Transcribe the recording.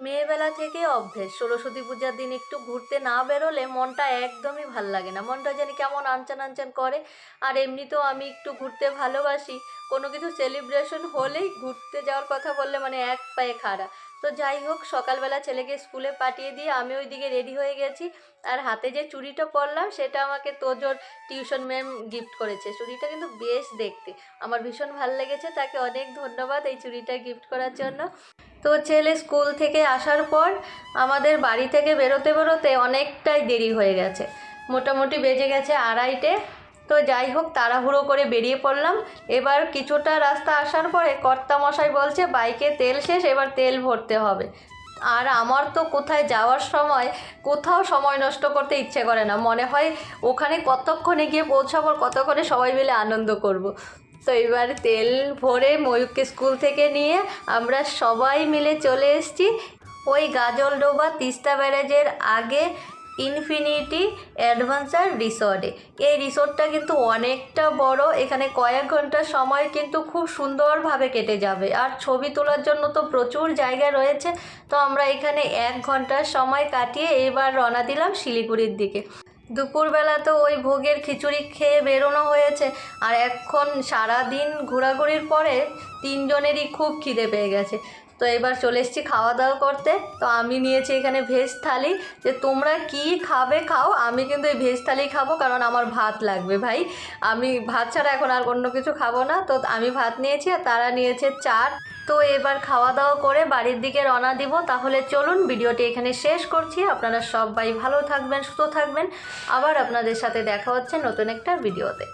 মেয়েবেলা থেকে অভ্যেস সরস্বতী পূজার দিন একটু ঘুরতে না বেরোলে মনটা একদমই ভাল লাগে না, মনটা জানি কেমন আনচান আনচান করে। আর এমনিতেও আমি একটু ঘুরতে ভালোবাসি, কোনো কিছু সেলিব্রেশন হলেই ঘুরতে যাওয়ার কথা বললে মানে এক পায়ে খাড়া। তো যাই হোক, সকালবেলা ছেলেকে স্কুলে পাঠিয়ে দিয়ে আমি ওইদিকে রেডি হয়ে গেছি। আর হাতে যে চুড়িটা পরলাম সেটা আমাকে তোজোর টিউশন ম্যাম গিফট করেছে। চুড়িটা কিন্তু বেশ দেখতে, আমার ভীষণ ভালো লেগেছে, তাকে অনেক ধন্যবাদ এই চুড়িটা গিফট করার জন্য। তো ছেলে স্কুল থেকে আসার পর আমাদের বাড়ি থেকে বেরোতে বেরোতে অনেকটাই দেরি হয়ে গেছে, মোটামুটি বেজে গেছে 2:30। তো যাই হোক, তাড়াহুড়ো করে বেরিয়ে পড়লাম। এবার কিছুটা রাস্তা আসার পরে কর্তামশাই বলছে বাইকে তেল শেষ, এবার তেল ভরতে হবে। আর আমার তো কোথায় যাওয়ার সময় কোথাও সময় নষ্ট করতে ইচ্ছে করে না, মনে হয় ওখানে কতক্ষণে গিয়ে পৌঁছাবো, কতক্ষণে সবাই মিলে আনন্দ করব। তো এবার তেল ভরে ময়ূরকে স্কুল থেকে নিয়ে আমরা সবাই মিলে চলে এসেছি ওই গাজলডোবা তিস্তা ব্যারেজের আগে ইনফিনিটি অ্যাডভেঞ্চার রিসর্টে। এই রিসর্টটা কিন্তু অনেকটা বড়, এখানে কয়েক ঘন্টার সময় কিন্তু খুব সুন্দরভাবে কেটে যাবে। আর ছবি তোলার জন্য তো প্রচুর জায়গা রয়েছে। তো আমরা এখানে 1 ঘন্টার সময় কাটিয়ে এবার রওনা দিলাম শিলিগুড়ির দিকে। দুপুরবেলা তো ওই ভোগের খিচুড়ি খেয়ে বেরোনো হয়েছে, আর এখন সারাদিন ঘোরাঘুরির পরে 3 জনেরই খুব খিদে পেয়ে গেছে। তো এবার চলে এসেছি খাওয়া দাওয়া করতে। তো আমি নিয়েছি এখানে ভেজ থালি, যে তোমরা কি খাবে খাও, আমি কিন্তু এই ভেজ থালি খাবো, কারণ আমার ভাত লাগবে ভাই। আমি ভাত ছাড়া এখন আর অন্য কিছু খাবো না। তো আমি ভাত নিয়েছি আর তারা নিয়েছে চাট। তো এবার খাওয়া দাওয়া করে বাড়ির দিকে রওনা দিব। তাহলে চলুন, ভিডিওটি এখানে শেষ করছি। আপনারা সবাই ভালো থাকবেন, সুস্থ থাকবেন। আবার আপনাদের সাথে দেখা হচ্ছে নতুন একটা ভিডিওতে।